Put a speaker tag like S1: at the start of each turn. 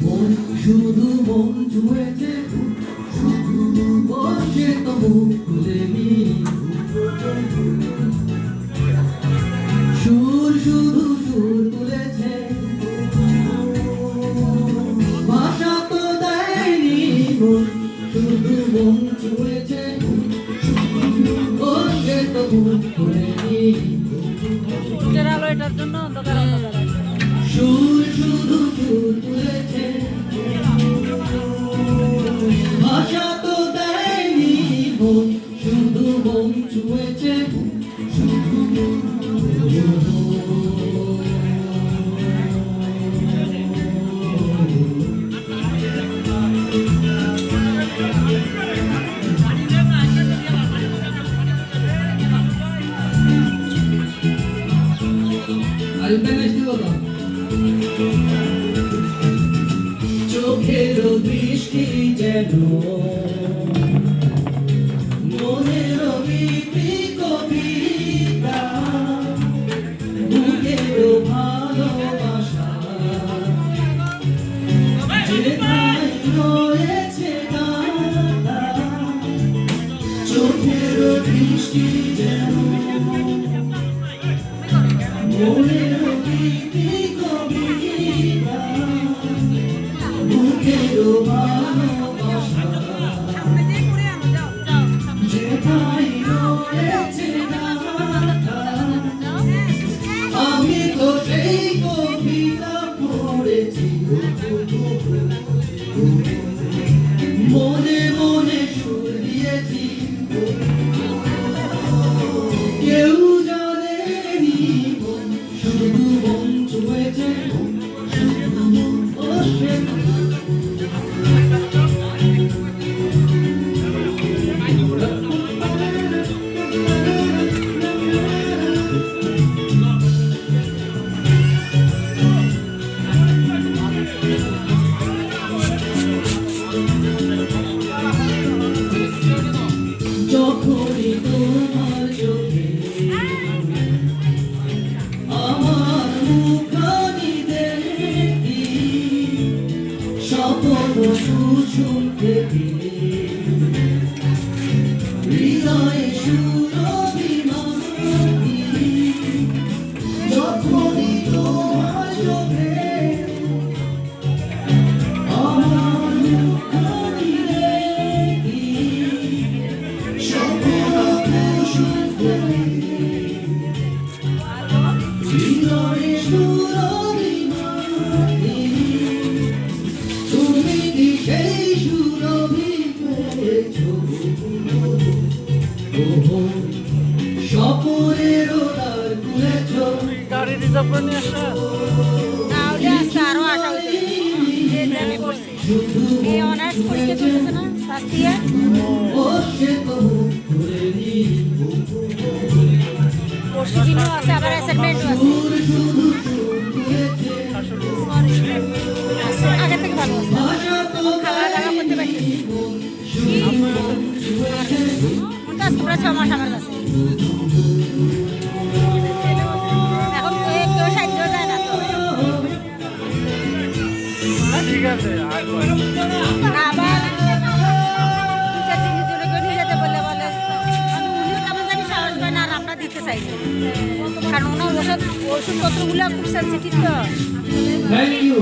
S1: মন শুধু মন ছুঁয়েছে, শুধু বসে তো মুখ খুলেনি, সুর শুধু সুর তুলেছে, ভাষা তো দেয়নি মন শুধু মন ছুঁয়েছে, বসে তো মুখ খুলেনি,
S2: এটার জন্য অন্ধকার অন্ধকার
S1: সুর শুধু সুর তুলেছে, ভাষা তো দেয়নি মন শুধু মন ছুঁয়েছে, চোখের দৃষ্টি যেন মনের গীতি কবিতা, বুকের ভালোবাসা যেথায় রয়েছে গাথা, চোখের দৃষ্টি যেন মনের গীতি কবিতা, বুকের ভালোবাসা যেথায় রয়েছে গাথা, আমি তো সেই কবিতা পড়েছি, মনে মনে সুর দিয়েছি, কেউ জানেনি মন শুধু মন ছুঁয়েছে, শুধু বসে যখনই তোমার চোখে আমার মুখানি দেখি, স্বপ্ন কুসুম থেকে হৃদয়ে সুরভিমানী, যখনই তোমার চোখে আমার মুখানি দেখি, স্বপ্ন কুসুম থেকে হৃদয়ে সুরভিমানী, তুমি কি সেই সুরভি পেয়েছো, স্বপনের দ্বার খুলেছো,
S2: গাড়ি রিজার্ভ করে নিয়ে আসা আরো আশা হইতে আমি করছি এই অনার্স পরীক্ষা চলতেছে না ফার্স্ট ইয়ার,
S1: বসে তো ঘুরেনি,
S2: কোর্সিনও আছে আবার অ্যাসাইনমেন্টও আছে,
S1: শুধু তুলেছে,
S2: আছে আগে থেকে ভালো আছে,
S1: ভাষা তো
S2: খাওয়া দাওয়া করতে পারতেছি, কাজ করা 6 মাস আমার কাছে, এখন কেউ সাহায্য যায় না তো,
S3: ঠিক আছে
S2: আবার টিচার জিনিস জন্য কেউ নিয়ে যেতে বললে বলে উনিও কেমন জানি সাহস পায় না, আর আমরা দিতে চাই না, কারণ ওনার ওষুধপত্রগুলো খুব সেন্সিটিভ তো।
S1: Thank you.